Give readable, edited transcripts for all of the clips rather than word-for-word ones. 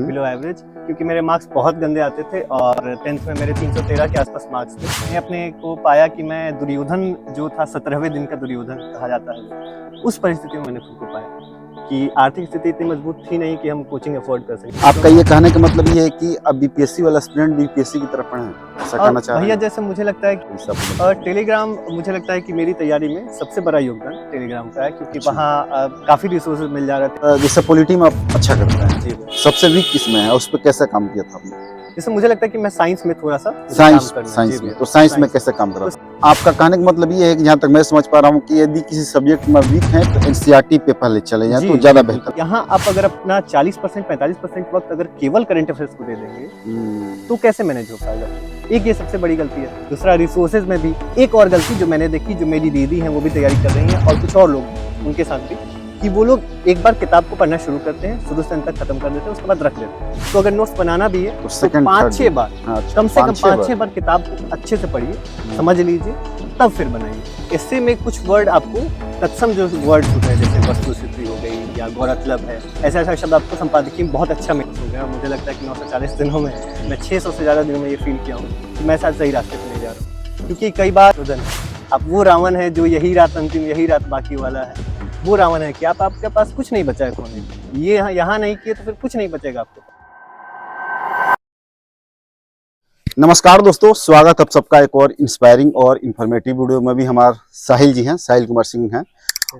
Below average, क्योंकि मेरे marks बहुत गंदे आते थे और 10th में मेरे 313 के आसपास मार्क्स थे। मैंने अपने को पाया कि मैं दुर्योधन जो था 17वें दिन का दुर्योधन कहा जाता है, उस परिस्थिति में मैंने खुद को पाया कि आर्थिक स्थिति इतनी मजबूत थी नहीं कि हम कोचिंग अफोर्ड कर सकें। आपका ये कहने का मतलब ये है कि अब बीपीएससी वाला स्टूडेंट बीपीएससी की तरफ पढ़े, ऐसा कहना चाह रहे भैया हैं? जैसे मुझे लगता है कि टेलीग्राम, मुझे लगता है कि मेरी तैयारी में सबसे बड़ा योगदान टेलीग्राम का है, क्योंकि अच्छा। वहाँ काफी रिसोर्सेज मिल जा रहे थे। जैसे पॉलिटी में आप अच्छा करते हैं, जी, सबसे वीक किसमें है, उस पर कैसे काम किया था आपने? जैसे मुझे लगता है कि मैं साइंस में थोड़ा सा साइंस काम करना है। साइंस जी में भैया, तो साइंस में कैसे काम करा? आपका कहने का मतलब ये है कि जहाँ तक मैं समझ पा रहा हूँ कि यदि किसी सब्जेक्ट में वीक है तो एनसीईआरटी पे पहले चले जाएं तो ज्यादा बेहतर। यहाँ आप अगर अपना 40% 45% वक्त अगर केवल करंट अफेयर्स को दे देंगे तो कैसे मैनेज हो पाएगा? एक ये सबसे बड़ी गलती है। दूसरा, रिसोर्सेज में भी एक और गलती जो मैंने देखी, जो मेरी दीदी हैं वो भी तैयारी कर रही हैं और कुछ और लोग उनके साथ भी, कि वो लोग एक बार किताब को पढ़ना शुरू करते हैं, शुरू से अंत तक खत्म कर देते हैं, उसके बाद रख देते हैं। तो अगर नोट्स बनाना भी है तो 5-6 बार, कम से कम 5-6 बार किताब को अच्छे से पढ़िए, समझ लीजिए, तब फिर बनाइए। इससे में कुछ वर्ड आपको तत्सम जो वर्ड्स होते हैं, जैसे वस्तु सिद्धि हो गई या गौरतलब है, ऐसा शब्द आपको संपादकीय में बहुत अच्छा महसूस हो गया। मुझे लगता है कि 940 दिनों में मैं 600 से ज़्यादा दिनों में ये फील किया हूँ कि मैं शायद सही रास्ते पर नहीं जा रहा हूँ। क्योंकि कई बार अब वो रावण है जो यही रात अंतिम, यही रात बाकी वाला है, वो रावण है कि आपके पास कुछ नहीं बचा है खोने को। ये यहाँ नहीं किए तो फिर कुछ नहीं बचेगा आपको। नमस्कार दोस्तों, स्वागत है आप सबका एक और इंस्पायरिंग और इन्फॉर्मेटिव वीडियो में। भी हमारे साहिल जी हैं, साहिल कुमार सिंह हैं,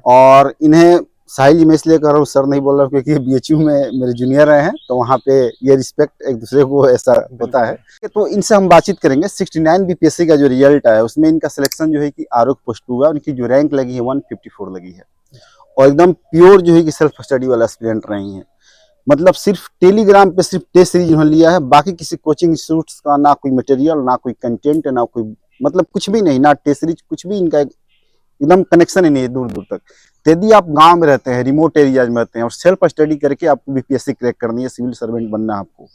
और इन्हें साहिल जी मैं इसलिए कह रहा हूँ, सर नहीं बोल रहा हूँ, क्योंकि बीएचयू में मेरे जूनियर रहे हैं, तो वहाँ पे ये रिस्पेक्ट एक दूसरे को ऐसा होता है। तो इनसे हम बातचीत करेंगे। 69 बीपीएससी का जो रिजल्ट आया उसमें इनका सिलेक्शन जो है कि आरोप पोस्ट हुआ, उनकी जो रैंक लगी है 154 लगी है, और एकदम प्योर जो है कि सेल्फ स्टडी वाला स्टूडेंट रही हैं। मतलब सिर्फ टेलीग्राम पे सिर्फ टेस्ट सीरीज उन्होंने लिया है, बाकी किसी कोचिंग इंस्टीट्यूट का ना कोई मटेरियल, ना कोई कंटेंट, ना कोई मतलब कुछ भी नहीं, ना टेस्ट सीरीज, कुछ भी इनका एकदम कनेक्शन ही नहीं है दूर दूर तक। तो यदि आप गांव में रहते हैं, रिमोट एरियाज में रहते हैं और सेल्फ स्टडी करके आपको बीपीएससी क्रैक करनी है, सिविल सर्वेंट बनना है आपको,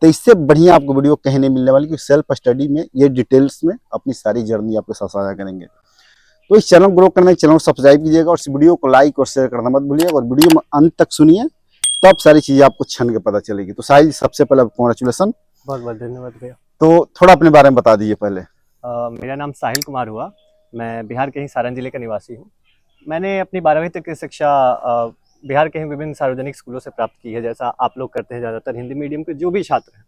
तो इससे बढ़िया आपको वीडियो कहीं नहीं मिलने वाली, क्योंकि सेल्फ स्टडी में ये डिटेल्स में अपनी सारी जर्नी आपके साथ साझा करेंगे। तो इस चैनल ग्रो करने के चैनल को सब्सक्राइब कीजिएगा और इस वीडियो को लाइक और शेयर करना मत भूलिएगा, और वीडियो में अंत तक सुनिए, तब सारी चीजें आपको छन के पता चलेगी। तो साहिल, सबसे पहले कॉन्ग्रेचुलेसन। बहुत बहुत धन्यवाद भैया। तो थोड़ा अपने बारे में बता दीजिए पहले। मेरा नाम साहिल कुमार हुआ, मैं बिहार के ही सारण जिले का निवासी हूँ। मैंने अपनी 12वीं तक की शिक्षा बिहार के ही विभिन्न सार्वजनिक स्कूलों से प्राप्त की है। जैसा आप लोग करते हैं, ज़्यादातर हिंदी मीडियम के जो भी छात्र हैं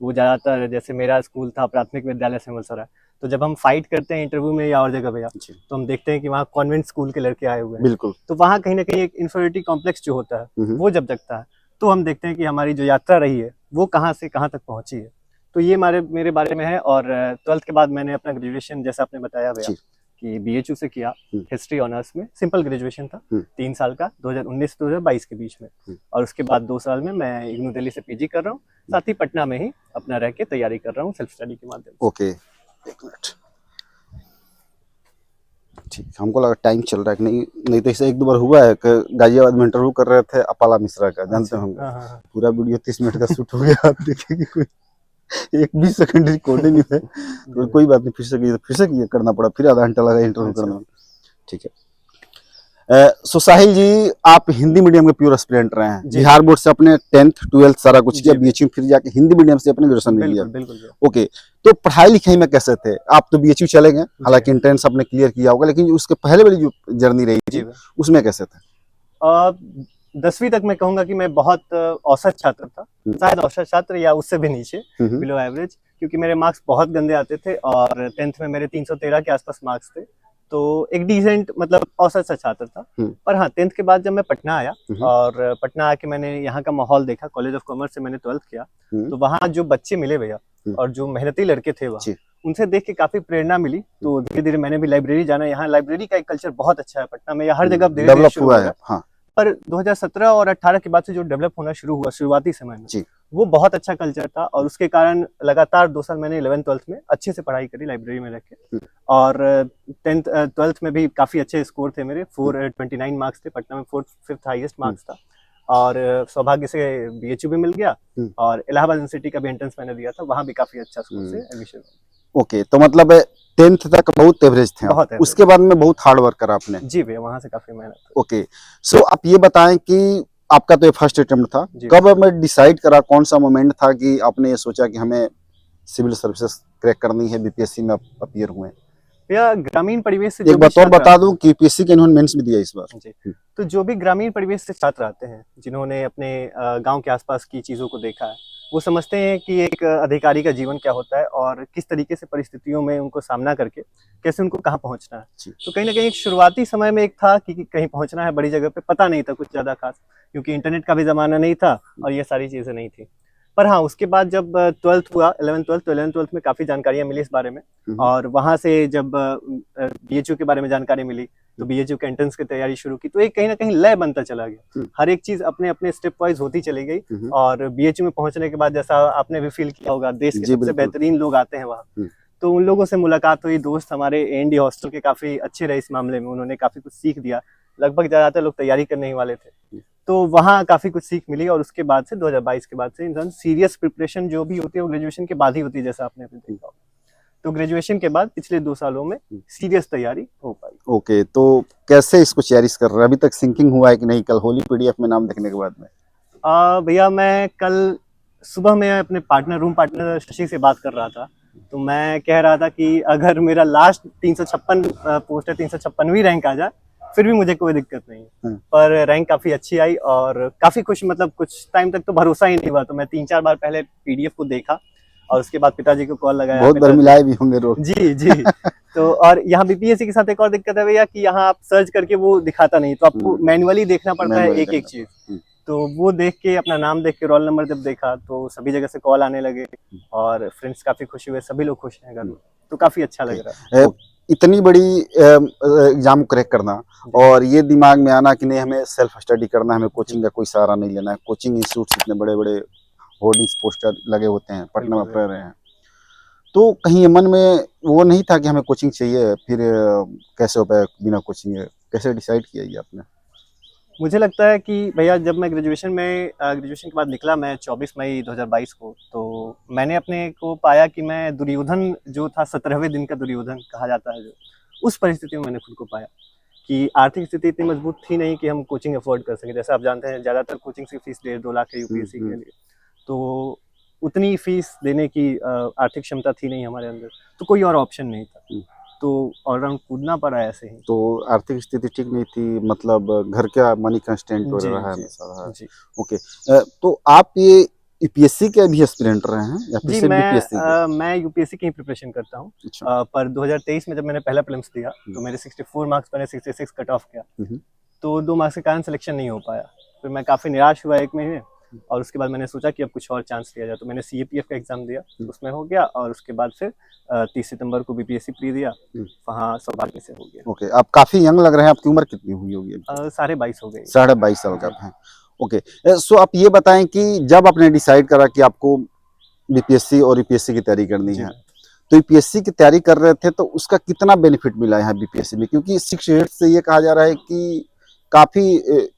वो ज़्यादातर, जैसे मेरा स्कूल था प्राथमिक विद्यालय सिमलसराय, तो जब हम फाइट करते हैं इंटरव्यू में या और जगह भैया, तो हम देखते हैं कि वहाँ कॉन्वेंट स्कूल के लड़के आए हुए हैं। बिल्कुल। तो वहाँ कहीं ना कहीं एक इंफीरियरिटी कॉम्प्लेक्स जो होता है वो जब जगता है, तो हम देखते हैं कि हमारी जो यात्रा रही है वो कहाँ से कहाँ तक पहुँची है। तो ये मेरे बारे में है। और 12th के बाद मैंने अपना ग्रेजुएशन, जैसा आपने बताया भैया, कि बीएचयू से किया, हिस्ट्री ऑनर्स में। सिंपल ग्रेजुएशन था, 3 साल का, 2019 से 2022 के बीच में। और उसके बाद 2 साल में मैं इग्नू दिल्ली से पीजी कर रहा हूँ, साथ ही पटना में ही अपना रह के तैयारी कर रहा हूँ सेल्फ स्टडी के माध्यम से। ओके, एक मिनट, ठीक। हमको लगा टाइम चल रहा है कि नहीं तो इसे एक दो बार हुआ है कि गाजियाबाद में इंटरव्यू कर रहे थे अपाला मिश्रा का, जानते होंगे। पूरा वीडियो 30 मिनट का शूट हो गया, आप देखिए कि कोई 20 सेकंड रिकॉर्ड नहीं है। तो कोई बात नहीं, फिर से करना पड़ा, फिर आधा घंटा लगा इंटरव्यू करने में। ठीक है। सो साहिल जी, आप हिंदी मीडियम के प्योर एस्पिरेंट रहे हैं, बिहार बोर्ड से अपने 10th 12th सारा कुछ किया, बीएचयू फिर जाके हिंदी मीडियम से अपने ग्रेजुएशन में लिया। ओके, तो पढ़ाई लिखाई में कैसे थे आप? तो बीएचयू चले गए, हालांकि एंट्रेंस आपने क्लियर किया होगा, लेकिन उसके पहले वाली जो जर्नी रही थी उसमें कैसे थे? 10वीं तक मैं कहूंगा कि मैं बहुत औसत छात्र था, शायद औसत छात्र या उससे भी नीचे, बिलो एवरेज, क्योंकि मेरे मार्क्स बहुत गंदे आते थे और 10th में मेरे 313 के आसपास मार्क्स थे। तो एक डिसेंट, मतलब औसत सा छात्र था। पर हाँ, 10th के बाद जब मैं पटना आया और पटना आके मैंने यहाँ का माहौल देखा, कॉलेज ऑफ कॉमर्स से मैंने 12th किया, तो वहाँ जो बच्चे मिले भैया और जो मेहनती लड़के थे वहाँ, उनसे देख के काफी प्रेरणा मिली। तो धीरे धीरे मैंने भी लाइब्रेरी जाना, यहाँ लाइब्रेरी का एक कल्चर बहुत अच्छा है पटना में, हर जगह डेवलप हुआ है। पर 2017 और 18 के बाद से जो डेवलप होना शुरू हुआ शुरुआती समय में, वो बहुत अच्छा कल्चर था। और उसके कारण लगातार 2 साल मैंने 11th 12th में अच्छे से पढ़ाई करी लाइब्रेरी में रह के, और 10th 12th में भी काफी अच्छे स्कोर थे मेरे, 429 मार्क्स थे, पटना में 4th हाईएस्ट मार्क्स था। और सौभाग्य से बीएचयू भी मिल गया, और इलाहाबाद यूनिवर्सिटी का भी एंट्रेंस मैंने दिया था, वहाँ भी काफी अच्छा स्कोर से एडमिशन। ओके, तो मतलब 10th तक बहुत एवरेज थे आप, उसके बाद में बहुत हार्ड वर्क करा आपने? जी भैया, वहाँ से काफी मेहनत। ओके, सो आप ये बताएं कि आपका तो ये फर्स्ट अटेम्प्ट था, जी। कब हमें डिसाइड करा, कौन सा मोमेंट था कि आपने ये सोचा कि हमें सिविल सर्विसेज क्रैक करनी है, बीपीएससी में अपीयर हुए? या ग्रामीण परिवेश से एक जो भी बात और छात्र बता आते दूं कि यूपीएससी के इन्होंने मेंस भी दिया इस बार। हैं जी, तो जो भी ग्रामीण परिवेश से छात्र आते हैं जिन्होंने अपने गांव के आसपास की चीज़ों को देखा है, वो समझते हैं कि एक अधिकारी का जीवन क्या होता है और किस तरीके से परिस्थितियों में उनको सामना करके कैसे उनको कहाँ पहुँचना है। जी। तो कहीं ना कहीं एक शुरुआती समय में एक था कि कहीं पहुँचना है बड़ी जगह पे, पता नहीं था कुछ ज़्यादा खास, क्योंकि इंटरनेट का भी ज़माना नहीं था और ये सारी चीज़ें नहीं थी। पर हाँ, उसके बाद जब 12th हुआ, 11th 12th, तो 11th 12th में काफ़ी जानकारियाँ मिली इस बारे में। और वहाँ से जब बीएचयू के बारे में जानकारी मिली, तो बीएचयू के एंट्रेंस की तैयारी शुरू की, तो एक कहीं ना कहीं लय बनता चला गया। हर एक चीज़ अपने अपने स्टेप वाइज होती चली गई। और बीएचयू में पहुंचने के बाद, जैसा आपने भी फील किया होगा, देश के जी, सबसे बिल्कुल। बेहतरीन लोग आते हैं वहाँ, तो उन लोगों से मुलाकात हुई। दोस्त हमारे एएनडी हॉस्टल के काफ़ी अच्छे रहे इस मामले में, उन्होंने काफ़ी कुछ सीख दिया। लगभग ज़्यादातर लोग तैयारी करने ही वाले थे, तो वहाँ काफ़ी कुछ सीख मिली। और उसके बाद से 2022 के बाद से इंसान सीरियस प्रिपरेशन जो भी होती है वो ग्रेजुएशन के बाद ही होती है, जैसा आपने अभी देखा हो। तो ग्रेजुएशन के बाद पिछले 2 सालों में सीरियस तैयारी हो पाई। ओके, तो कैसे इसको चेरिश कर रहे हैं? अभी तक सिंकिंग हुआ है कि नहीं, कल होली पीडीएफ में नाम देखने के बाद में? भैया, मैं कल सुबह में अपने रूम पार्टनर शशि से बात कर रहा था, तो मैं कह रहा था कि अगर मेरा लास्ट 356 पोस्ट है, 356वीं रैंक आ जाए, फिर भी मुझे कोई दिक्कत नहीं है। पर रैंक काफ़ी अच्छी आई और काफ़ी खुश, मतलब कुछ टाइम तक तो भरोसा ही नहीं हुआ। तो मैं 3-4 बार पहले पीडीएफ को देखा और उसके बाद पिताजी को कॉल लगाया। बहुत बार मिलाए भी होंगे रोज। जी जी। तो और यहाँ बीपीएससी के साथ एक और दिक्कत है भैया कि यहाँ आप सर्च करके वो दिखाता नहीं, तो आपको मैन्युअली देखना पड़ता है एक एक चीज़। तो वो देख के, अपना नाम देख के, रोल नंबर जब देखा, तो सभी जगह से कॉल आने लगे और फ्रेंड्स काफ़ी खुश हुए, सभी लोग खुश हैं घर में, तो काफ़ी अच्छा लग रहा है। इतनी बड़ी एग्जाम क्रैक करना और ये दिमाग में आना कि नहीं हमें सेल्फ स्टडी करना है, हमें कोचिंग का कोई सहारा नहीं लेना है। कोचिंग इंस्टीट्यूट इतने बड़े बड़े होर्डिंग्स पोस्टर लगे होते हैं, पटना में पढ़ रहे हैं, तो कहीं मन में वो नहीं था कि हमें कोचिंग चाहिए? फिर कैसे हो पाया बिना कोचिंग? कैसे डिसाइड किया ये आपने? मुझे लगता है कि भैया, जब मैं ग्रेजुएशन के बाद निकला, मैं 24 मई 2022 को, तो मैंने अपने को पाया कि मैं दुर्योधन जो था, 17वें दिन का दुर्योधन कहा जाता है जो, उस परिस्थिति में मैंने खुद को पाया कि आर्थिक स्थिति इतनी मजबूत थी नहीं कि हम कोचिंग अफोर्ड कर सकें। जैसे आप जानते हैं, ज़्यादातर कोचिंग की फीस 1.5-2 लाख है यूपीएससी के लिए, तो उतनी फीस देने की आर्थिक क्षमता थी नहीं हमारे अंदर, तो कोई और ऑप्शन नहीं था, तो ऑलराउंड कूदना पड़ा ऐसे ही। तो आर्थिक स्थिति ठीक नहीं थी, मतलब घर का मनी कंस्टेंट हो रहा है हमेशा? जी। ओके, तो आप ये यूपीएससी के भी एस्पिरेंट रहे हैं या फिर जी, सिर्फ बीपीएससी के? मैं यूपीएससी की ही प्रिपरेशन करता हूँ। अच्छा। पर 2023 में जब मैंने पहला प्रीलिम्स दिया, तो मेरे 64 मार्क्स बने, 66 कट ऑफ किया, तो 2 मार्क्स के कारण सिलेक्शन नहीं हो पाया। फिर मैं काफ़ी निराश हुआ 1 महीने, और उसके बाद मैंने सोचा कि अब कुछ और चांस लिया जाए, तो मैंने सीएपीएफ का एग्ज़ाम दिया, उसमें हो गया, और उसके बाद फिर 30 सितंबर को बीपीएससी प्री दिया, वहाँ सौभाग्य से हो गया। ओके, आप काफी यंग लग रहे हैं, आपकी उम्र कितनी हुई होगी अभी? 22.5 हो गई। 22.5 साल का हैं। ओके, सो आप ये बताएं कि जब आपने डिसाइड करा कि आपको बीपीएससी और यूपीएससी की तैयारी करनी है, तो यूपीएससी की तैयारी कर रहे थे, तो उसका कितना बेनिफिट मिला है बीपीएससी में? क्योंकि 6 से ये कहा जा रहा है कि काफी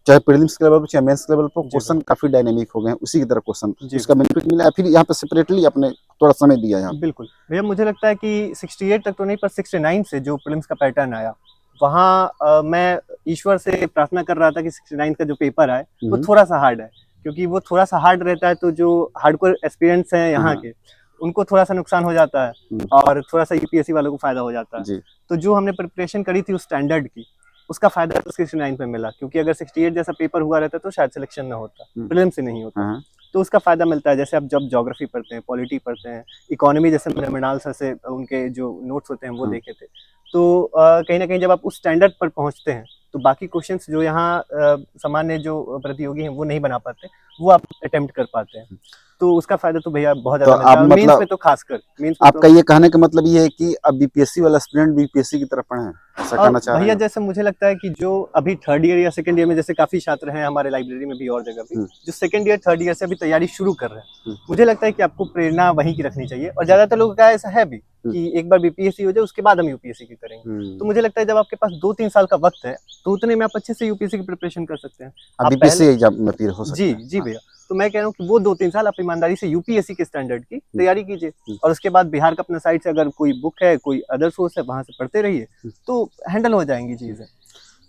चाहे प्रीलिम्स के लेवल पर चाहे मेंस लेवल पर क्वेश्चन काफी डायनेमिक हो गए हैं, उसी की तरह क्वेश्चन, इसका बेनिफिट मिला है? फिर यहाँ पे सेपरेटली आपने थोड़ा समय दिया यहाँ? बिल्कुल भैया, मुझे लगता है कि 68 तक तो नहीं, पर 69 से जो प्रीलिम्स का पैटर्न आया, वहाँ मैं ईश्वर से प्रार्थना कर रहा था कि 69 का जो पेपर आए वो थोड़ा सा हार्ड है, क्योंकि वो थोड़ा सा हार्ड रहता है, तो जो हार्डकोर एक्सपीरियंस है यहाँ के, उनको थोड़ा सा नुकसान हो जाता है और थोड़ा सा यूपीएससी वालों को फायदा हो जाता है। तो जो हमने प्रिपरेशन करी थी उस स्टैंडर्ड की, उसका फायदा तो 69 पे मिला, क्योंकि अगर 68 जैसा पेपर हुआ रहता तो शायद सिलेक्शन ना होता, प्रीलिम्स से नहीं होता। तो उसका फायदा मिलता है। जैसे आप जब ज्योग्राफी पढ़ते हैं, पॉलिटी पढ़ते हैं, इकोनॉमी, जैसे मैंने मृणाल सर से उनके जो नोट्स होते हैं वो देखे थे, तो कहीं ना कहीं जब आप उस स्टैंडर्ड पर पहुंचते हैं, तो बाकी क्वेश्चंस जो यहाँ सामान्य जो प्रतियोगी हैं वो नहीं बना पाते, वो आप अटेम्प्ट कर पाते हैं। तो उसका फायदा तो भैया बहुत ज्यादा मिलता है, मेंस में तो खासकर। आपका ये कहने का मतलब ये है कि अब बीपीएससी वाला स्टूडेंट बीपीएससी की तरफ पढ़े, ऐसा कहना चाह रहे हैं भैया? जैसे मुझे लगता है कि जो अभी 3rd ईयर या 2nd ईयर में, जैसे काफी छात्र हैं हमारे लाइब्रेरी में भी और जगह भी, जो 2nd ईयर 3rd ईयर से अभी तैयारी शुरू कर रहे हैं, मुझे लगता है कि आपको प्रेरणा वहीं की रखनी चाहिए। और ज्यादातर लोगों का ऐसा है भी कि एक बार बीपीएससी हो जाए उसके बाद हम यूपीएससी की करेंगे। तो मुझे लगता है जब आपके पास 2-3 साल का वक्त है, तो उतने में आप अच्छे से यूपीएससी की प्रिपरेशन कर सकते हैं। आप बीपीएससी एग्जाम में फिर हो सकते हैं। जी भैया, तो मैं कह रहा हूँ कि वो 2-3 साल आप ईमानदारी से यूपीएससी के स्टैंडर्ड की तैयारी कीजिए, और उसके बाद बिहार का अपना साइड से अगर कोई बुक है, कोई अदर सोर्स है, वहां से पढ़ते रहिए, तो हैंडल हो जाएंगी चीजें।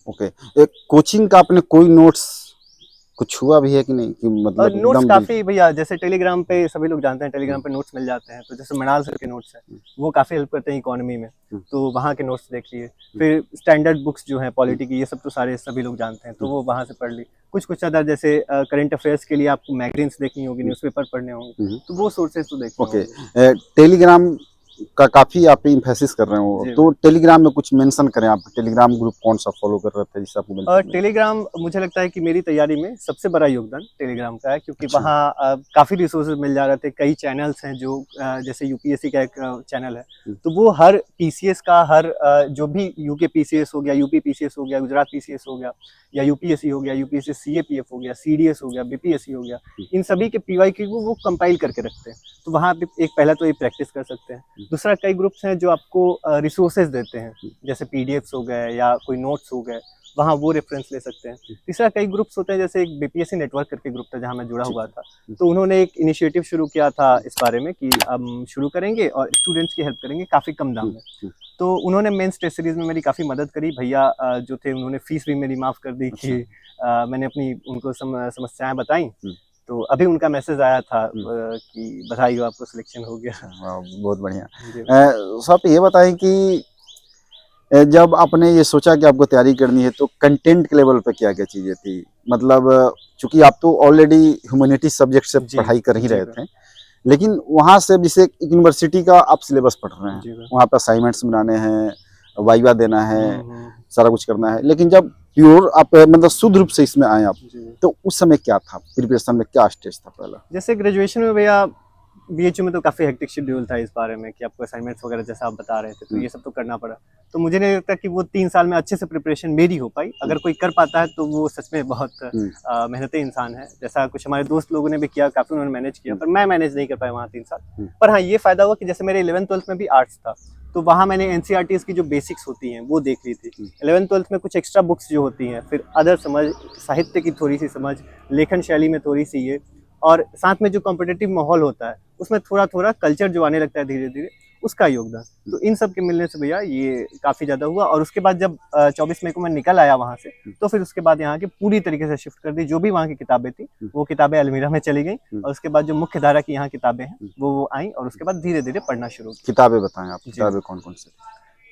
ओके, एक कोचिंग का आपने कोई नोट्स कुछ हुआ भी है कि नहीं कि मतलब नोट्स एकदम काफी भैया, जैसे टेलीग्राम पे सभी लोग जानते हैं, टेलीग्राम पे नोट्स मिल जाते हैं, तो जैसे मृणाल सर के नोट्स हैं वो काफी हेल्प करते हैं इकोनॉमी में, तो वहाँ के नोट्स देख लिए। फिर स्टैंडर्ड बुक्स जो हैं पॉलिटी की, ये सब तो सारे सभी लोग जानते हैं, तो वो वहाँ से पढ़ ली। कुछ कुछ अदर जैसे करंट अफेयर्स के लिए आपको मैगजीन्स देखनी होगी, न्यूज़पेपर पढ़ने होंगे, तो वो सोर्सेज तो देखने ओके। होंगे। टेलीग्राम का काफी आप इम्फेसिस कर रहे हो, जी तो टेलीग्राम में कुछ मेंशन करें आप, टेलीग्राम ग्रुप कौन सा फॉलो कर रहे थे जिससे आपको मिलता है? टेलीग्राम मुझे लगता है कि मेरी तैयारी में सबसे बड़ा योगदान टेलीग्राम का है, क्योंकि अच्छा। वहाँ काफ़ी रिसोर्सेज मिल जा रहे थे। कई चैनल्स हैं जो जैसे यूपीएससी का एक चैनल है, तो वो हर पीसीएस का, हर जो भी यूके पीसीएस हो गया, यूपी पीसीएस हो गया, गुजरात पीसीएस हो गया, या यूपीएससी हो गया, यूपीएससी सीएपीएफ हो गया, सीडीएस हो गया, बीपीएससी हो गया, इन सभी के पीवाईक्यू को वो कंपाइल करके रखते हैं। तो वहाँ आप एक पहला तो ये प्रैक्टिस कर सकते हैं। दूसरा, कई ग्रुप्स हैं जो आपको रिसोर्सेज देते हैं, जैसे पीडीएफ्स हो गए या कोई नोट्स हो गए, वहाँ वो रेफरेंस ले सकते हैं। तीसरा, कई ग्रुप्स होते हैं, जैसे एक बीपीएससी नेटवर्क करके ग्रुप था जहाँ मैं जुड़ा हुआ था, तो उन्होंने एक इनिशिएटिव शुरू किया था इस बारे में कि हम शुरू करेंगे और स्टूडेंट्स की हेल्प करेंगे काफ़ी कम दाम में। तो उन्होंने मेंस टेस्ट सीरीज में मेरी काफ़ी मदद करी। भैया जो थे उन्होंने फीस भी मेरी माफ़ कर दी कि मैंने अपनी उनको समस्याएं बताई, तो अभी उनका मैसेज आया था कि बधाई हो, आपको सिलेक्शन हो गया। बहुत बढ़िया। सर आप ये बताएं कि जब आपने ये सोचा कि आपको तैयारी करनी है, तो कंटेंट के लेवल पे क्या क्या चीज़ें थी? मतलब चूंकि आप तो ऑलरेडी ह्यूमैनिटी सब्जेक्ट से पढ़ाई कर ही रहे थे, लेकिन वहाँ से जैसे यूनिवर्सिटी का आप सिलेबस पढ़ रहे हैं, वहाँ पे असाइनमेंट्स बनाने हैं, वाइवा देना है, सारा कुछ करना है, लेकिन जब प्योर आप मतलब शुद्ध रूप से इसमें आए आप, तो उस समय क्या था प्रिपरेशन में, क्या स्टेज था पहला? जैसे ग्रेजुएशन में भैया बीएचयू में तो काफ़ी हेक्टिक शेड्यूल था इस बारे में कि आपको असाइनमेंट्स वगैरह जैसा आप बता रहे थे, तो ये सब तो करना पड़ा। तो मुझे नहीं लगता कि वो 3 साल में अच्छे से प्रिपरेशन मेरी हो पाई। अगर कोई कर पाता है तो वो सच में बहुत मेहनती इंसान है। जैसा कुछ हमारे दोस्त लोगों ने भी किया, काफ़ी उन्होंने मैनेज किया, पर मैं मैनेज नहीं कर पाया वहाँ 3 साल। पर हाँ, ये फ़ायदा हुआ कि जैसे मेरे 11th-12th में भी आर्ट्स था, तो वहाँ मैंने एनसीईआरटीज़ की जो बेसिक्स होती हैं वो देख ली थी। 11th-12th में कुछ एक्स्ट्रा बुक्स जो होती हैं, फिर अदर समझ, साहित्य की थोड़ी सी समझ, लेखन शैली में थोड़ी सी ये, और साथ में जो कॉम्पिटिटिव माहौल होता है उसमें थोड़ा थोड़ा कल्चर जो आने लगता है धीरे धीरे, उसका योगदान। तो इन सब के मिलने से भैया ये काफ़ी ज़्यादा हुआ। और उसके बाद जब 24 मई को मैं निकल आया वहाँ से, तो फिर उसके बाद यहाँ की पूरी तरीके से शिफ्ट कर दी। जो भी वहाँ की किताबें थी वो किताबें अलमीरा में चली गई, और उसके बाद जो मुख्य धारा की यहाँ किताबें हैं वो आई, और उसके बाद धीरे धीरे पढ़ना शुरू किया। किताबें बताएं आप, किताबें कौन कौन सी?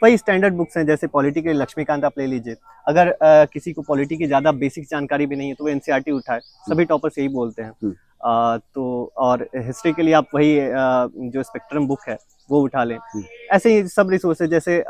वही स्टैंडर्ड बुक्स हैं, जैसे पॉलिटी के लक्ष्मीकांत आप ले लीजिए। अगर किसी को पॉलिटी की ज़्यादा बेसिक जानकारी भी नहीं है तो वो एनसीईआरटी उठाए, सभी टॉपर्स यही बोलते हैं। तो और हिस्ट्री के लिए आप वही जो स्पेक्ट्रम बुक है वो उठा लें। ऐसे ही सब रिसोर्सेज, जैसे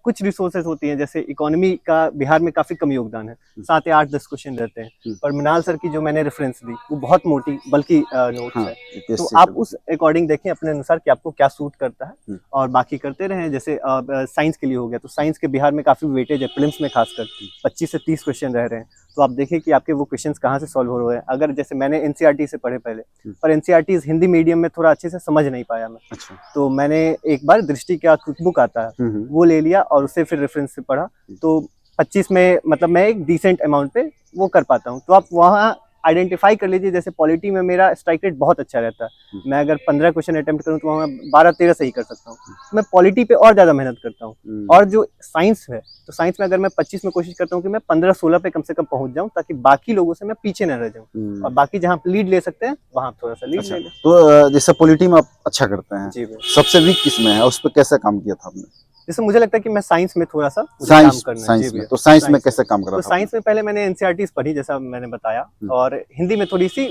कुछ रिसोर्सेज होती हैं, जैसे इकोनॉमी का बिहार में काफ़ी कम योगदान है, 7 या 8-10 क्वेश्चन रहते हैं, पर मृणाल सर की जो मैंने रेफरेंस दी वो बहुत मोटी बल्कि नोट्स है, तो आप उस अकॉर्डिंग देखें अपने अनुसार कि आपको क्या सूट करता है, और बाकी करते रहें। जैसे साइंस के लिए हो गया, तो साइंस के बिहार में काफ़ी वेटेज है, प्रीलिम्स में खासकर 25 से 30 क्वेश्चन रह रहे हैं, तो आप देखें कि आपके वो क्वेश्चंस कहाँ से सॉल्व हो रहे हैं। अगर जैसे मैंने एनसीईआरटी से पढ़े पहले, पर एनसीईआरटी हिंदी मीडियम में थोड़ा अच्छे से समझ नहीं पाया मैं। अच्छा। तो मैंने एक बार दृष्टि का क्विक बुक आता है वो ले लिया और उसे फिर रेफरेंस से पढ़ा, तो 25 में मतलब मैं एक डिसेंट अमाउंट पे वो कर पाता हूँ। तो आप वहाँ आइडेंटिफाई कर लीजिए, जैसे पॉलिटी में मेरा स्ट्राइक रेट बहुत अच्छा रहता है, मैं अगर 15 क्वेश्चन अटेम्प्ट करूँ तो वहाँ 12-13 सही कर सकता हूँ, तो मैं पॉलिटी पे और ज़्यादा मेहनत करता हूँ। और जो साइंस है, तो साइंस में अगर मैं 25 में कोशिश करता हूँ कि मैं 15-16 पे कम से कम पहुँच जाऊँ, ताकि बाकी लोगों से मैं पीछे न रह जाऊँ, और बाकी जहाँ लीड ले सकते हैं वहाँ थोड़ा सा लीड ले लें। तो जैसे पॉलिटी में आप अच्छा करते हैं, जी, सबसे वीक किसमें है, उस पर कैसे काम किया था आपने? जैसे मुझे लगता है कि मैं साइंस में थोड़ा सा साइंस काम करना साइंस में, तो साइंस में कैसे काम करा तो था? साइंस में पहले मैंने एनसीईआरटीज़ पढ़ी, जैसा मैंने बताया, और हिंदी में थोड़ी सी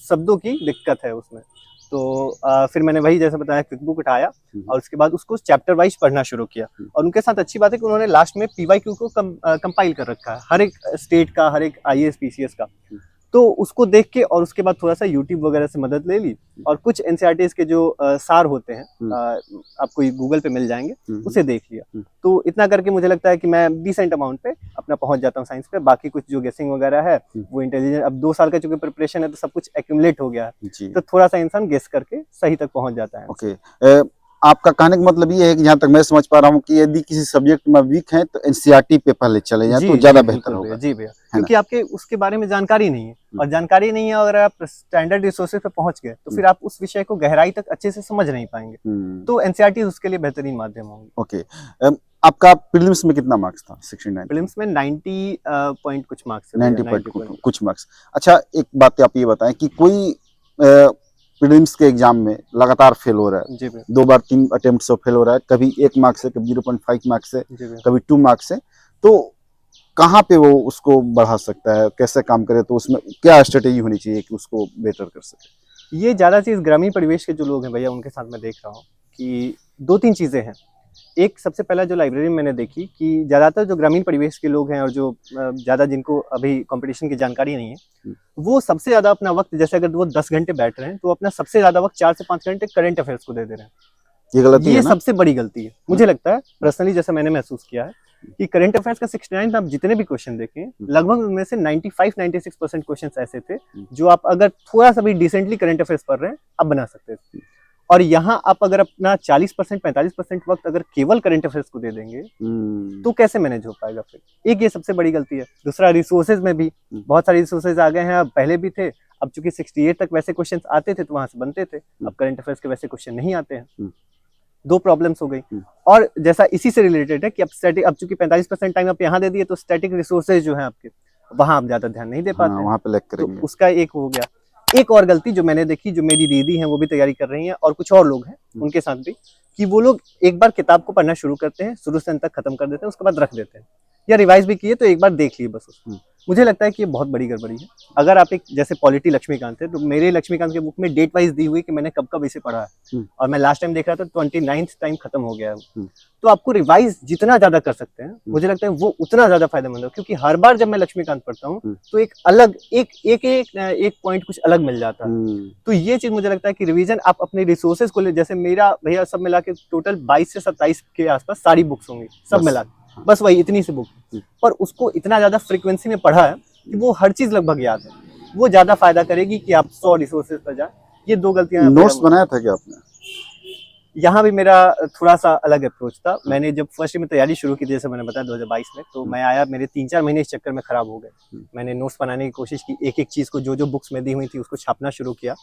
शब्दों की दिक्कत है उसमें, तो फिर मैंने वही जैसे बताया क्विक बुक उठाया, और उसके बाद उसको चैप्टर वाइज पढ़ना शुरू किया। और उनके साथ अच्छी बात है कि उन्होंने लास्ट में पीवाईक्यू को कंपाइल कर रखा है, हर एक स्टेट का, हर एक आईएएस पीसीएस का, तो उसको देख के और उसके बाद थोड़ा सा यूट्यूब वगैरह से मदद ले ली, और कुछ एनसीईआरटीज़ के जो सार होते हैं आपको गूगल पे मिल जाएंगे, उसे देख लिया। तो इतना करके मुझे लगता है कि मैं डिसेंट अमाउंट पे अपना पहुंच जाता हूँ साइंस पे। बाकी कुछ जो गेसिंग वगैरह है वो इंटेलिजेंस, अब 2 साल का चूंकि प्रिपरेशन है तो सब कुछ एक्यूमुलेट हो गया है, तो थोड़ा सा इंसान गेस करके सही तक पहुंच जाता है। ओके। आपका कहने का मतलब ये है कि जहाँ तक मैं समझ पा रहा हूँ कि यदि किसी सब्जेक्ट में वीक है तो एनसीईआरटी पे पहले चले जाएं तो ज्यादा बेहतर बिल्कुल होगा, भैया, जी भैया, है ना? क्योंकि आपके उसके बारे में जानकारी नहीं है, और जानकारी नहीं है अगर आप स्टैंडर्ड रिसोर्सेज पे पहुंच गए तो फिर आप उस विषय को गहराई तक अच्छे से समझ नहीं पाएंगे। तो एनसीईआरटी उसके लिए बेहतरीन माध्यम होंगे। ओके, आपका प्रीलिम्स में कितना मार्क्स था? 69 प्रीलिम्स में 90 पॉइंट कुछ मार्क्स 90 पॉइंट कुछ मार्क्स। अच्छा, एक बात आप ये बताएं कि कोई प्रीलिम्स के एग्जाम में लगातार फेल हो रहा है, जी भैया, 2 बार 3 अटेम्प्ट से फेल हो रहा है, कभी 1 मार्क से, कभी 0.5 मार्क से, जी भैया। कभी 2 मार्क से, तो कहाँ पे वो उसको बढ़ा सकता है, कैसे काम करे, तो उसमें क्या स्ट्रेटेजी होनी चाहिए कि उसको बेटर कर सके? ये ज्यादा चीज ग्रामीण परिवेश के जो लोग हैं भैया उनके साथ मैं देख रहा हूँ कि 2-3 चीजें हैं। एक सबसे पहला जो लाइब्रेरी में मैंने देखी कि ज्यादातर जो ग्रामीण परिवेश के लोग हैं और जो ज्यादा जिनको अभी कंपटीशन की जानकारी नहीं है, वो सबसे ज्यादा अपना वक्त, जैसे अगर वो 10 घंटे बैठ रहे हैं तो अपना सबसे ज्यादा वक्त 4 से 5 घंटे करंट अफेयर्स को दे दे रहे हैं। ये गलती ये है ना? सबसे बड़ी गलती है मुझे लगता है पर्सनली, जैसे मैंने महसूस किया है कि करंट अफेयर्स का 69 आप जितने भी क्वेश्चन देखें लगभग उनमें से 95-96% क्वेश्चंस ऐसे थे जो आप अगर थोड़ा सा भी डिसेंटली करंट अफेयर्स पढ़ रहे हैं आप बना सकते थे। और यहाँ आप अगर अपना 40% 45% वक्त अगर केवल करंट अफेयर्स को दे देंगे तो कैसे मैनेज हो पाएगा फिर? एक ये सबसे बड़ी गलती है। दूसरा, रिसोर्सेज में भी बहुत सारे रिसोर्सेज आ गए हैं, अब पहले भी थे, अब चूंकि 68 तक वैसे क्वेश्चंस आते थे तो वहां से बनते थे, अब करंट अफेयर्स के वैसे क्वेश्चन नहीं आते हैं। 2 प्रॉब्लम्स हो गई। और जैसा इसी से रिलेटेड है कि अब चूंकि 45% टाइम आप यहाँ दे दिए तो स्टैटिक रिसोर्सेज जो है आपके वहां आप ज्यादा ध्यान नहीं दे पाते हैं, वहाँ पे लैग तो करेंगे। उसका एक हो गया। एक और गलती जो मैंने देखी, जो मेरी दीदी हैं वो भी तैयारी कर रही हैं और कुछ और लोग हैं उनके साथ भी, कि वो लोग एक बार किताब को पढ़ना शुरू करते हैं, शुरू से अंत तक खत्म कर देते हैं, उसके बाद रख देते हैं, या रिवाइज भी किए तो एक बार देख लिए बस उसको। मुझे लगता है कि ये बहुत बड़ी गड़बड़ी है। अगर आप एक जैसे पॉलिटी लक्ष्मीकांत है तो मेरे लक्ष्मीकांत के बुक में डेट वाइज दी हुई कि मैंने कब कब इसे पढ़ा है, और मैं लास्ट टाइम देख रहा था 29th टाइम खत्म हो गया है। तो आपको रिवाइज जितना ज्यादा कर सकते हैं मुझे लगता है वो उतना ज्यादा फायदेमंद है, क्योंकि हर बार जब मैं लक्ष्मीकांत पढ़ता हूँ तो एक अलग एक पॉइंट कुछ अलग मिल जाता है। तो ये चीज मुझे लगता है कि रिवीजन आप अपने रिसोर्सेज को ले, जैसे मेरा भैया सब मिला के टोटल 22 से 27 के आसपास सारी बुक्स होंगी सब मिला के, बस वही इतनी सी बुक, पर उसको इतना ज्यादा फ्रीक्वेंसी में पढ़ा है कि वो हर चीज लगभग याद है। वो ज्यादा फायदा करेगी कि आप 100 रिसोर्सेज पर जाए। ये 2 गलतियां। नोट्स बनाया था क्या आपने? यहाँ भी मेरा थोड़ा सा अलग अप्रोच था। मैंने जब फर्स्ट में तैयारी शुरू की थी, जैसे मैंने बताया 2022 में, तो मैं आया, मेरे 3-4 महीने इस चक्कर में खराब हो गए। मैंने नोट्स बनाने की कोशिश की, एक एक चीज को जो जो बुक्स में दी हुई थी उसको छापना शुरू किया।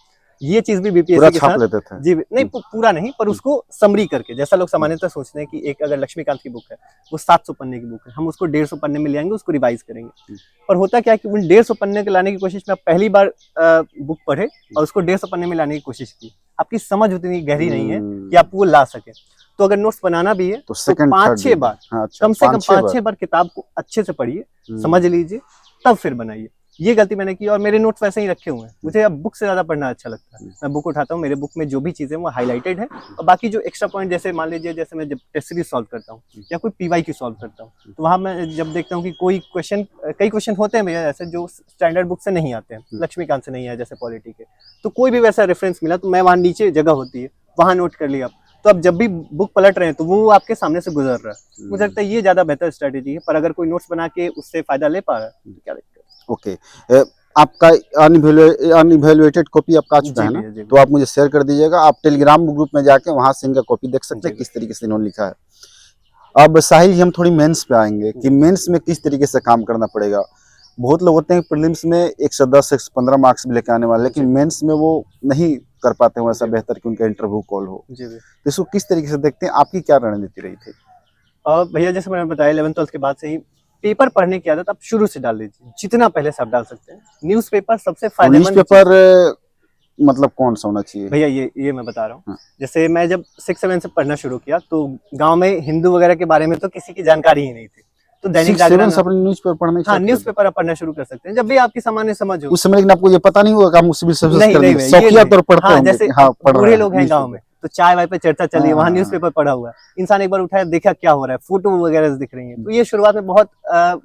ये चीज भी बीपीएससी के साथ लेते थे? जी नहीं, पूरा नहीं, पर उसको समरी करके, जैसा लोग सामान्यतः सोचते हैं कि एक अगर लक्ष्मीकांत की बुक है वो 700 पन्ने की बुक है, हम उसको 150 पन्ने में ले आएंगे, उसको रिवाइज करेंगे। पर होता क्या है कि उन 150 पन्ने के लाने की कोशिश में आप पहली बार बुक पढ़े और उसको 150 पन्ने में लाने की कोशिश की, आपकी समझ उतनी गहरी नहीं है कि आप वो ला सके। तो अगर नोट्स बनाना भी है तो 5-6 बार, कम से कम 5-6 बार किताब को अच्छे से पढ़िए, समझ लीजिए, तब फिर बनाइए। ये गलती मैंने की, और मेरे नोट्स वैसे ही रखे हुए हैं। मुझे अब बुक से ज्यादा पढ़ना अच्छा लगता है। मैं बुक उठाता हूँ, मेरे बुक में जो भी चीजें वो हाईलाइटेड है, और बाकी जो एक्स्ट्रा पॉइंट, जैसे मान लीजिए जैसे मैं जब टेस्ट सीरीज सॉल्व करता हूँ या कोई पीवाईक्यू सॉल्व करता हूँ, तो वहां मैं जब देखता हूँ कि कई क्वेश्चन होते हैं मेरे ऐसे जो स्टैंडर्ड बुक से नहीं आते हैं, लक्ष्मीकांत से नहीं है, जैसे पॉलिटी के, तो कोई भी वैसा रेफरेंस मिला तो मैं वहां नीचे जगह होती है वहां नोट कर लिया। तो अब जब भी बुक पलट रहे हैं तो वो आपके सामने से गुजर रहा है। मुझे लगता है ये ज्यादा बेहतर स्ट्रेटेजी है। पर अगर कोई नोट्स बना के उससे फायदा ले पा रहा है तो क्या दिक्कत है। ओके, आपका अनइवैल्यूएटेड कॉपी आपका आ चुका है ना, तो आप मुझे शेयर कर दीजिएगा। आप टेलीग्राम ग्रुप में जाके वहां से इनका कॉपी देख सकते हैं किस तरीके से इन्होंने लिखा है। अब साहिल जी, हम थोड़ी मेंस पे आएंगे कि मेंस में किस तरीके से काम करना पड़ेगा। बहुत लोग होते हैं प्रीलिम्स में 110 115 मार्क्स भी लेके आने वाले, लेकिन मेंस में वो नहीं कर पाते हैं वैसा बेहतर कि उनका इंटरव्यू कॉल हो। तो इसको किस तरीके से देखते हैं, आपकी क्या रणनीति रही थी? भैया जैसे मैंने बताया 11th-12th के बाद से ही पेपर पढ़ने की आदत आप शुरू से डाल लीजिए, जितना पहले से आप डाल सकते हैं। न्यूज़पेपर सबसे फायदेमंद। न्यूज़पेपर मतलब कौन सा होना चाहिए भैया? ये मैं बता रहा हूँ। जैसे मैं जब 6-7 से पढ़ना शुरू किया तो गांव में हिंदू वगैरह के बारे में तो किसी की जानकारी ही नहीं थी, तो दैनिक जागरण न्यूज़पेपर पढ़ने, हाँ, न्यूज़पेपर आप पढ़ना शुरू कर सकते हैं जब भी आपकी सामान्य समझ हो उस समय। लेकिन आपको ये पता नहीं होगा कि हम सिविल सर्विस कर देंगे, शौकिया तौर पर पढ़ते होंगे। जैसे बूढ़े लोग हैं गाँव में तो चाय वाय पे चर्चा चल रही है, वहाँ न्यूज़पेपर पढ़ा हुआ है, इंसान एक बार उठाया देखा क्या हो रहा है, फोटो वगैरह दिख रही है, तो ये शुरुआत में बहुत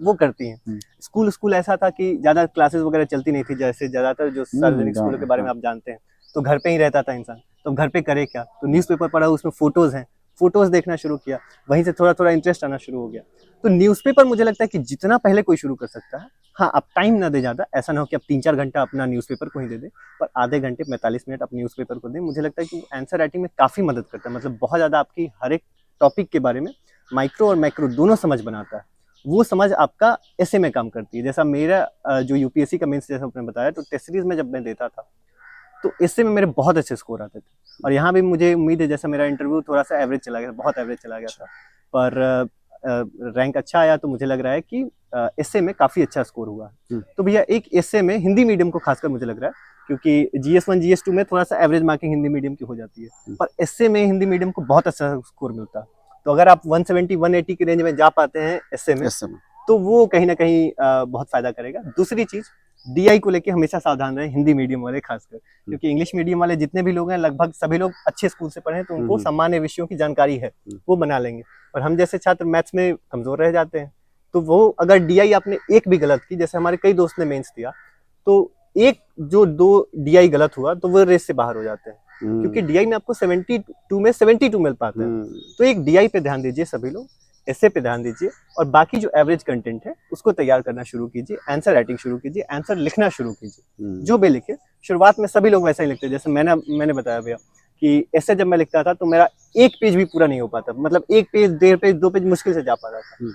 वो करती हैं। स्कूल ऐसा था कि ज्यादा क्लासेस वगैरह चलती नहीं थी, जैसे ज्यादातर जो सार्वजनिक स्कूलों के बारे में आप जानते हैं, तो घर पे ही रहता था इंसान, तो घर पे करे क्या, तो न्यूज़पेपर पढ़ा, उसमें फोटोज हैं, फोटोज देखना शुरू किया, वहीं से थोड़ा थोड़ा इंटरेस्ट आना शुरू हो गया। तो न्यूज़पेपर मुझे लगता है कि जितना पहले कोई शुरू कर सकता है हाँ, आप टाइम ना दे ज़्यादा, ऐसा ना हो कि आप 3-4 घंटा अपना न्यूज़पेपर को ही दे दें, पर आधे घंटे 45 मिनट अपने न्यूज़पेपर को दें। मुझे लगता है कि आंसर राइटिंग में काफ़ी मदद करता है, मतलब बहुत ज़्यादा आपकी हर एक टॉपिक के बारे में माइक्रो और मैक्रो दोनों समझ बनाता है। वो समझ आपका ऐसे में काम करती है। जैसा मेरा जो यूपीएससी का मेंस जैसा आपने बताया, तो टेस्ट सीरीज़ में जब मैं देता था, तो इससे में मेरे बहुत अच्छे स्कोर आते थे। और यहाँ भी मुझे उम्मीद है, जैसा मेरा इंटरव्यू थोड़ा-सा एवरेज चला गया, बहुत एवरेज चला गया था, पर रैंक अच्छा आया, तो मुझे लग रहा है कि एस्से में काफ़ी अच्छा स्कोर हुआ। तो भैया एक एस्से में हिंदी मीडियम को खासकर मुझे लग रहा है, क्योंकि जीएस 1 जीएस 2 में थोड़ा-सा एवरेज मार्किंग हिंदी मीडियम की हो जाती है, पर एस्से में हिंदी मीडियम को बहुत अच्छा स्कोर मिलता है। तो अगर आप 170 180 की रेंज में जा पाते हैं एस्से में, तो वो कहीं न कहीं बहुत फ़ायदा करेगा। दूसरी चीज़, डीआई को लेके हमेशा सावधान रहें, हिंदी मीडियम वाले खासकर, क्योंकि इंग्लिश मीडियम वाले जितने भी लोग हैं, लगभग सभी लोग अच्छे स्कूल से पढ़े हैं, तो उनको सामान्य विषयों की जानकारी है, वो बना लेंगे। और हम जैसे छात्र मैथ्स में कमज़ोर रह जाते हैं, तो वो अगर डीआई आपने एक भी गलत की, जैसे हमारे कई दोस्त ने मेंस दिया, तो एक जो 2 डीआई गलत हुआ, तो वो रेस से बाहर हो जाते हैं, क्योंकि डीआई में आपको 72 में 72 मिल पाते हैं। तो एक डीआई पे ध्यान दीजिए सभी लोग, एस्से पे ध्यान दीजिए, और बाकी जो एवरेज कंटेंट है उसको तैयार करना शुरू कीजिए, आंसर राइटिंग शुरू कीजिए, आंसर लिखना शुरू कीजिए। जो भी लिखे, शुरुआत में सभी लोग वैसा ही लिखते हैं। जैसे मैंने बताया भैया कि एस्से जब मैं लिखता था, तो मेरा एक पेज भी पूरा नहीं हो पाता, मतलब 1 पेज, 1.5 पेज, 2 पेज मुश्किल से जा पाता था।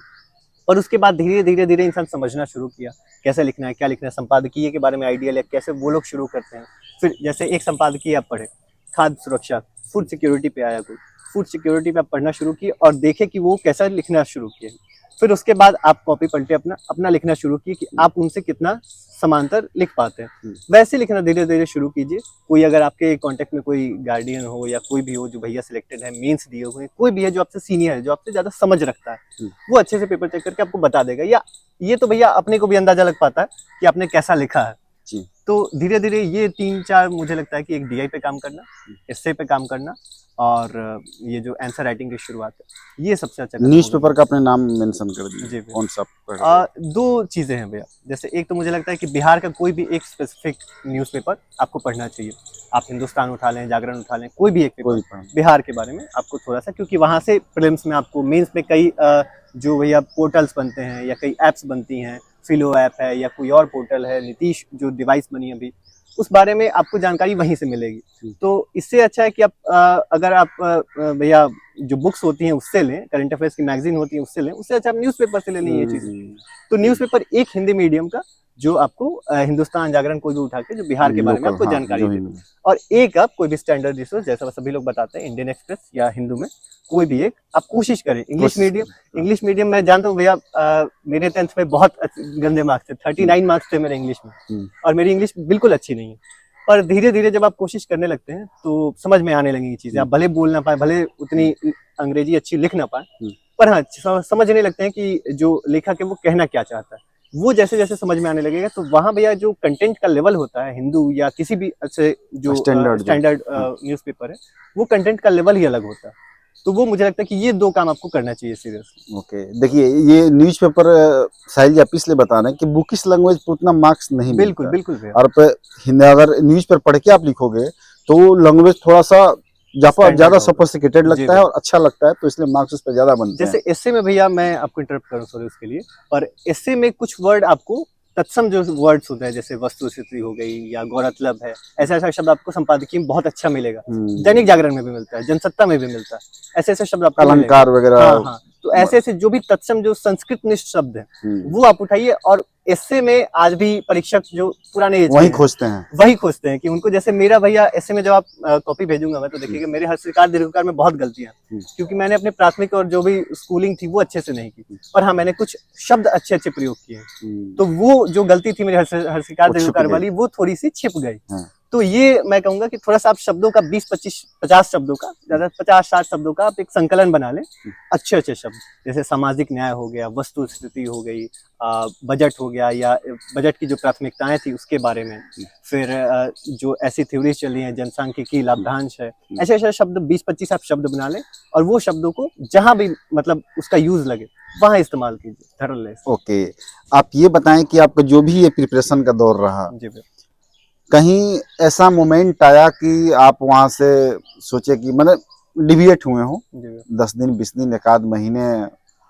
और उसके बाद धीरे-धीरे इंसान समझना शुरू किया, कैसे लिखना है, क्या लिखना है, संपादकीय के बारे में आइडिया लिया, कैसे वो लोग शुरू करते हैं। फिर जैसे एक संपादकीय आप पढ़े, खाद्य सुरक्षा, फूड सिक्योरिटी पे आया कोई, फूड सिक्योरिटी पे आप पढ़ना शुरू किए और देखे कि वो कैसा लिखना शुरू किए। फिर उसके बाद आप कॉपी पलटे अपना लिखना शुरू किए कि आप उनसे कितना समांतर लिख पाते हैं। वैसे लिखना धीरे-धीरे शुरू कीजिए। कोई अगर आपके कांटेक्ट में कोई गार्डियन हो या कोई भी हो जो भैया सिलेक्टेड है, मेंस दिए हुए, कोई भी है जो आपसे सीनियर है, जो आपसे ज़्यादा समझ रखता है, वो अच्छे से पेपर चेक करके आपको बता देगा। या ये तो भैया अपने को भी अंदाजा लग पाता है कि आपने कैसा लिखा है। तो धीरे-धीरे ये 3-4 मुझे लगता है कि एक डीआई पे काम करना, एस्से पे काम करना, और ये जो आंसर राइटिंग की शुरुआत है, ये सबसे अच्छा न्यूज़पेपर का आपने नाम मेंशन कर दिया, जी कौन सा पढ़ रहे हैं? 2 चीज़ें हैं भैया। जैसे एक तो मुझे लगता है कि बिहार का कोई भी एक स्पेसिफिक न्यूज़पेपर आपको पढ़ना चाहिए। आप हिंदुस्तान उठा लें, जागरण उठा लें, कोई भी एक पेपर बिहार के बारे में आपको थोड़ा-सा, क्योंकि वहाँ से प्रीलिम्स में आपको, मेंस में कई जो भैया पोर्टल्स बनते हैं या कई ऐप्स बनती हैं, फिलो ऐप है या कोई और पोर्टल है, नीतीश जो डिवाइस बनी है अभी, उस बारे में आपको जानकारी वहीं से मिलेगी। तो इससे अच्छा है कि आप अगर आप भैया जो बुक्स होती हैं उससे लें, करंट अफेयर्स की मैगजीन होती है उससे लें, उससे अच्छा आप न्यूज़पेपर से ले लें ये चीज़ें। तो न्यूज़पेपर एक हिंदी मीडियम का जो आपको हिंदुस्तान, जागरण कोई भी उठा के जो बिहार के बारे में आपको जानकारी दे, और एक आप कोई भी स्टैंडर्ड रिसोर्स जैसा सभी लोग बताते हैं, इंडियन एक्सप्रेस या हिंदू में कोई भी एक आप कोशिश करें। इंग्लिश मीडियम मैं जानता हूँ भैया, मेरे 10th में बहुत गंदे मार्क्स थे, 39 मार्क्स थे मेरे इंग्लिश में, और मेरी इंग्लिश बिल्कुल अच्छी नहीं है। पर धीरे-धीरे जब आप कोशिश करने लगते हैं तो समझ में आने लगेंगी चीज़ें। आप भले बोल ना पाएँ, भले उतनी अंग्रेजी अच्छी लिख ना पाएँ, पर हाँ, समझने लगते हैं कि जो लेखक है वो कहना क्या चाहता है। वो जैसे-जैसे समझ में आने लगेगा, तो वहाँ भैया जो कंटेंट का लेवल होता है, हिंदू या किसी भी अच्छे जो स्टैंडर्ड न्यूज़पेपर है, वो कंटेंट का लेवल ही अलग होता है। तो वो मुझे लगता है कि ये 2 काम आपको करना चाहिए सीरियसली। ओके, देखिए ये न्यूज़पेपर साहिल जी आप इसलिए बता रहे हैं कि बुकिश लैंग्वेज पर उतना मार्क्स नहीं मिलता। बिल्कुल भैया। और अगर न्यूज़पेपर पढ़ के आप लिखोगे तो लैंग्वेज थोड़ा सा ज्यादा सोफिस्टिकेटेड लगता है और अच्छा लगता है, तो इसलिए मार्क्स उस पर ज्यादा बनते हैं। जैसे एस्से में भैया, मैं आपको इंटरप्ट करूं, सॉरी उसके लिए, पर एस्से में कुछ वर्ड आपको तत्सम जो वर्ड्स होते हैं, जैसे वस्तुस्थिति हो गई या गौरतलब है, ऐसा शब्द आपको संपादकीय में बहुत अच्छा मिलेगा। दैनिक जागरण में भी मिलता है, जनसत्ता में भी मिलता है, ऐसे शब्द आपको अलंकार वगैरह। हाँ, तो ऐसे जो भी तत्सम जो संस्कृत निष्ठ शब्द है वो आप उठाइए, और एस्से में आज भी परीक्षक जो पुराने वही खोजते हैं कि उनको, जैसे मेरा भैया एस्से में जब आप कॉपी भेजूंगा मैं, तो देखिएगा मेरे हर्षिकार दीर्घकार में बहुत गलतियां, क्योंकि मैंने अपने प्राथमिक और जो भी स्कूलिंग थी वो अच्छे से नहीं की, पर हाँ मैंने कुछ शब्द अच्छे प्रयोग किए, तो वो जो गलती थी मेरे हर्षिकार दीर्घकार वाली, वो थोड़ी सी छिप गई। तो ये मैं कहूंगा कि थोड़ा सा आप शब्दों का 20-25-50 शब्दों का, ज्यादा 50-60 शब्दों का आप एक संकलन बना लें, अच्छे शब्द, जैसे सामाजिक न्याय हो गया, वस्तु स्थिति हो गई, बजट हो गया, या बजट की जो प्राथमिकताएं थी उसके बारे में, फिर जो ऐसी थ्योरी चली है, जनसांख्यिकी, लाभांश है, ऐसे शब्द 20-25 आप शब्द बना लें, और वो शब्दों को जहां भी मतलब उसका यूज लगे वहां इस्तेमाल कीजिए, थरल। ओके, आप ये बताएं कि आपका जो भी ये प्रिपरेशन का दौर रहा, कहीं ऐसा मोमेंट आया कि आप वहां से सोचे कि मतलब डिविएट हुए हो 10 दिन 20 दिन 1 आध महीने,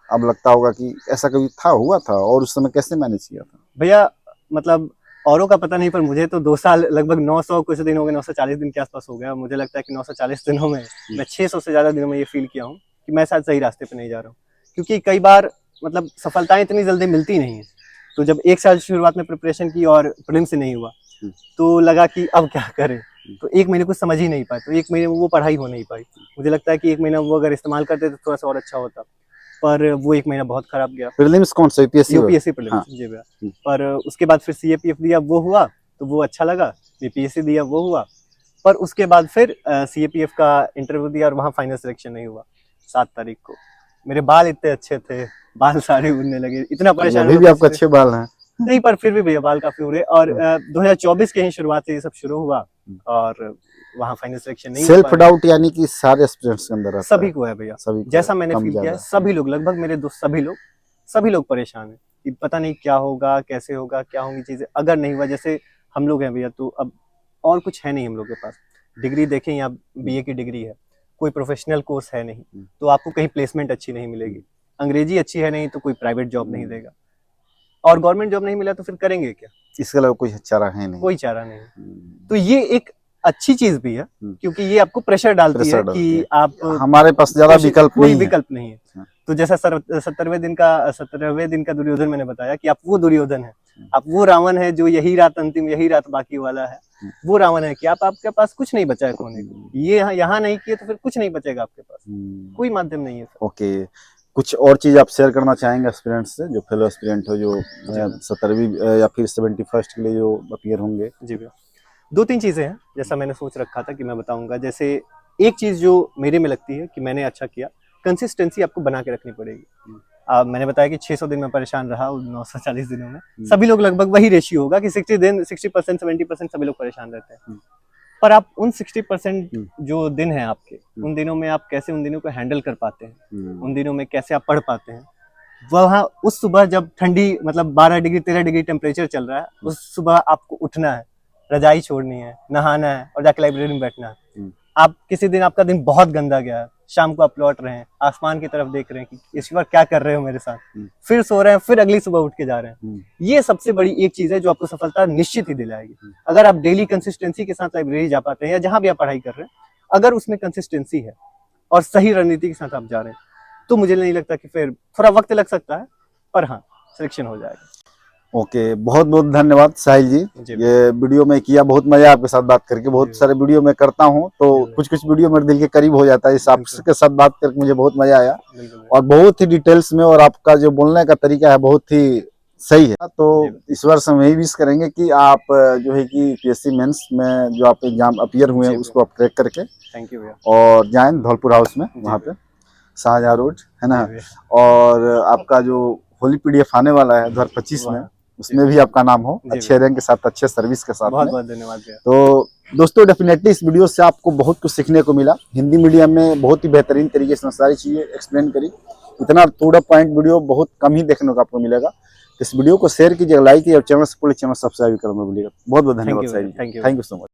अब लगता होगा कि ऐसा कभी हुआ था, और उस समय कैसे मैनेज किया था? भैया मतलब औरों का पता नहीं, पर मुझे तो 2 साल लगभग 900 कुछ दिन हो गए, 940 दिन के आसपास हो गया। मुझे लगता है कि 940 दिनों में मैं 600 से ज़्यादा दिनों में ये फील किया हूँ कि मैं शायद सही रास्ते पे नहीं जा रहा हूँ। क्योंकि कई बार मतलब सफलताएं इतनी जल्दी मिलती नहीं है। तो जब 1 साल शुरुआत में प्रिपरेशन की और प्रीलिम से नहीं हुआ, तो लगा कि अब क्या करें। तो 1 महीने कुछ समझ ही नहीं पाए, तो 1 महीने में वो पढ़ाई हो नहीं पाई। मुझे लगता है कि 1 महीना वो अगर इस्तेमाल करते तो थोड़ा सा और अच्छा होता, पर वो 1 महीना बहुत खराब गया। प्रीलिम्स कौन सा, यूपीएससी? यूपीएससी प्रीलिम्स, हाँ। जी भैया। पर उसके बाद फिर सीएपीएफ दिया, वो हुआ तो वो अच्छा लगा। बीपीएससी दिया, वो हुआ। पर उसके बाद फिर सीएपीएफ का इंटरव्यू दिया और वहाँ फाइनल सिलेक्शन नहीं हुआ 7 तारीख को। मेरे बाल इतने अच्छे थे, बाल सारे उड़ने लगे, इतना परेशान अभी हुआ भी कि आपके अच्छे बाल हैं। नहीं, पर फिर भी भैया बाल काफी उड़े। और 2024 के ही शुरुआत से ये सब शुरू हुआ और वहाँ फाइनल सिलेक्शन नहीं हो सेल्फ पाया। डाउट यानी कि सारे एस्पिरेंट्स के अंदर रहता सभी है। को है भैया, सभी को जैसा मैंने कम फील किया है। ज्यादा। सभी लोग, लगभग मेरे दोस्त सभी लोग परेशान हैं कि पता नहीं क्या होगा, कैसे होगा, क्या होंगी चीजें अगर नहीं हुआ। जैसे हम लोग हैं भैया, तो अब और कुछ है नहीं हम लोग के पास। डिग्री देखें, या बीए की डिग्री है, कोई प्रोफेशनल कोर्स है नहीं, तो आपको कहीं प्लेसमेंट अच्छी नहीं मिलेगी। अंग्रेजी अच्छी है नहीं तो कोई प्राइवेट जॉब नहीं देगा, और गवर्नमेंट जॉब नहीं मिला तो फिर करेंगे क्या? इसके अलावा कोई चारा है नहीं। कोई चारा नहीं। तो ये एक अच्छी चीज भी है, क्योंकि ये आपको प्रेशर डालती है कि आप, हमारे पास ज्यादा विकल्प कोई नहीं है। विकल्प नहीं है। तो जैसा 17वें दिन का दुर्योधन मैंने बताया कि आप वो दुर्योधन है, आप वो रावण है जो यही रात अंतिम, यही रात बाकी वाला है। वो रावण है कि आपके पास कुछ नहीं बचा है खोने को। ये यहाँ नहीं किए तो फिर कुछ नहीं बचेगा आपके पास, कोई माध्यम नहीं है। ओके, कुछ और चीज आप शेयर करना चाहेंगे एस्पिरेंट्स से, जो फेलो एस्पिरेंट हो, जो 17वीं या फिर 71st के लिए जो अपीयर होंगे? जी भैया, 2-3 चीजें हैं जैसा मैंने सोच रखा था कि मैं बताऊंगा। जैसे एक चीज जो मेरे में लगती है कि मैंने अच्छा किया, कंसिस्टेंसी आपको बना के रखनी पड़ेगी। मैंने बताया कि 600 दिन में परेशान रहा, 940 दिनों में सभी लोग लगभग वही रेशियो होगा कि 60% 70% सभी लोग परेशान रहते हैं। पर आप उन 60% जो दिन है आपके, उन दिनों में आप कैसे उन दिनों को हैंडल कर पाते हैं, उन दिनों में कैसे आप पढ़ पाते हैं। वहाँ उस सुबह जब ठंडी मतलब 12 डिग्री 13 डिग्री टेम्परेचर चल रहा है, उस सुबह आपको उठना है, रजाई छोड़नी है, नहाना है और जाके लाइब्रेरी में बैठना है। आप किसी दिन आपका दिन बहुत गंदा गया है, शाम को आप लौट रहे हैं, आसमान की तरफ देख रहे हैं कि ईश्वर क्या कर रहे हो मेरे साथ, फिर सो रहे हैं, फिर अगली सुबह उठ के जा रहे हैं। ये सबसे बड़ी एक चीज है जो आपको सफलता निश्चित ही दिलाएगी। अगर आप डेली कंसिस्टेंसी के साथ लाइब्रेरी जा पाते हैं या जहां भी आप पढ़ाई कर रहे हैं, अगर उसमें कंसिस्टेंसी है और सही रणनीति के साथ आप जा रहे हैं, तो मुझे नहीं लगता कि फिर थोड़ा वक्त लग सकता है, पर हाँ सिलेक्शन हो जाएगा। ओके, बहुत बहुत धन्यवाद साहिल जी। ये वीडियो में किया, बहुत मजा आपके साथ बात करके। बहुत सारे वीडियो में करता हूँ तो कुछ वीडियो मेरे दिल के करीब हो जाता है। इस आपके साथ बात करके मुझे बहुत मजा आया और बहुत ही डिटेल्स में, और आपका जो बोलने का तरीका है बहुत ही सही है। तो इस वर्ष हम यही विश करेंगे कि आप जो है कि यूपीएससी मेंस में जो आप एग्जाम अपीयर हुए हैं उसको आप क्रैक करके थैंक यू भैया, और जाएं धौलपुर हाउस में, वहाँ पे शाहजहां रोड है ना। और आपका जो होली पीडीएफ आने वाला है 2025 में, उसमें भी आपका नाम हो अच्छे रैंक के साथ, अच्छे सर्विस के साथ। बहुत बहुत धन्यवाद भैया। तो दोस्तों, डेफिनेटली इस वीडियो से आपको बहुत कुछ सीखने को मिला। हिंदी मीडियम में बहुत ही बेहतरीन तरीके से सारी चीजें एक्सप्लेन करी। इतना थोड़ा पॉइंट वीडियो बहुत कम ही देखने को आपको मिलेगा। इस वीडियो को शेयर कीजिए, लाइक कीजिए और चैनल सब्सक्राइब करना भूलिएगा। बहुत बहुत धन्यवाद साहिल, थैंक यू सो मच।